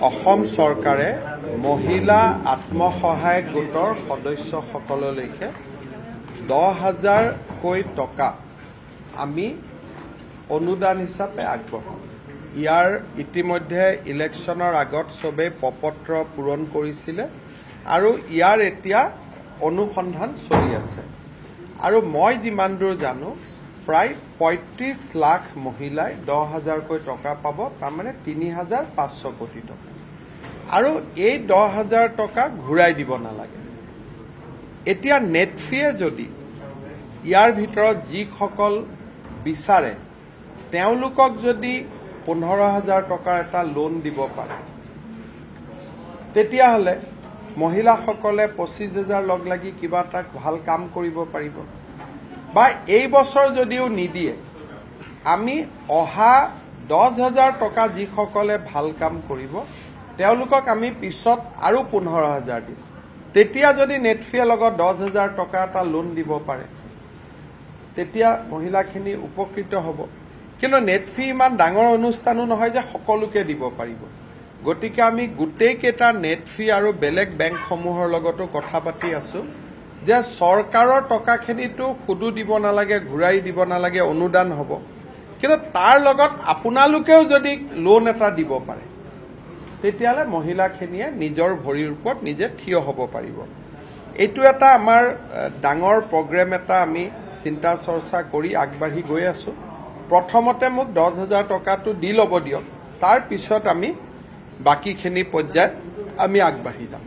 অসম চৰকাৰে মহিলা আত্মসহায়ক গোটৰ সদস্যসকললৈকে 10,000কৈ টকা আমি অনুদান হিচাপে আগবঢ়াম। ইয়াৰ ইতিমধ্যে ইলেকশ্যনৰ আগত সবেই প্ৰপত্ৰ পূৰণ কৰিছিলে আৰু ইয়াৰ এতিয়া অনুসন্ধান চলি আছে। আৰু মই যিমান দূৰ জানো প্ৰায় 35 লাখ মহিলাই 10,000কৈ টকা পাব, তাৰমানে 3,500 কোটি টকা। আৰু এই 10,000 টকা ঘূৰাই দিব নালাগে। এতিয়া নেটফিয়ে যদি ইয়াৰ ভিতৰত যিসকল বিচাৰে তেওঁলোকক যদি 15,000 টকাৰ এটা লোন দিব পাৰে, তেতিয়াহ'লে মহিলাসকলে 25,000 লগ লাগি কিবা এটা ভাল কাম কৰিব পাৰিব। বা এই বছৰ যদিও নিদিয়ে, আমি অহা 10,000 টকা যিসকলে ভাল কাম কৰিব তেওঁলোকক আমি পিছত আৰু 15,000 দিম। তেতিয়া যদি নেটফিয়ে লগত 10,000 টকা এটা লোন দিব পাৰে, তেতিয়া মহিলাখিনি উপকৃত হ'ব। কিন্তু নেটফি ইমান ডাঙৰ অনুষ্ঠানো নহয় যে সকলোকে দিব পাৰিব। গতিকে আমি গোটেইকেইটা নেটফি আৰু বেলেগ বেংকসমূহৰ লগতো কথা পাতি আছো যে চৰকাৰৰ টকাখিনিতো সুদো দিব নালাগে, ঘূৰাই দিব নালাগে, অনুদান হ'ব। কিন্তু তাৰ লগত আপোনালোকেও যদি লোন এটা দিব পাৰে, তেতিয়াহ'লে মহিলাখিনিয়ে নিজৰ ভৰিৰ ওপৰত নিজে থিয় হ'ব পাৰিব। এইটো এটা আমাৰ ডাঙৰ প্ৰগ্ৰেম এটা আমি চিন্তা চৰ্চা কৰি আগবাঢ়ি গৈ আছো। প্ৰথমতে মোক 10,000 টকাটো দি ল'ব দিয়ক, তাৰ পিছত আমি বাকীখিনি পৰ্যায়ত আমি আগবাঢ়ি যাম।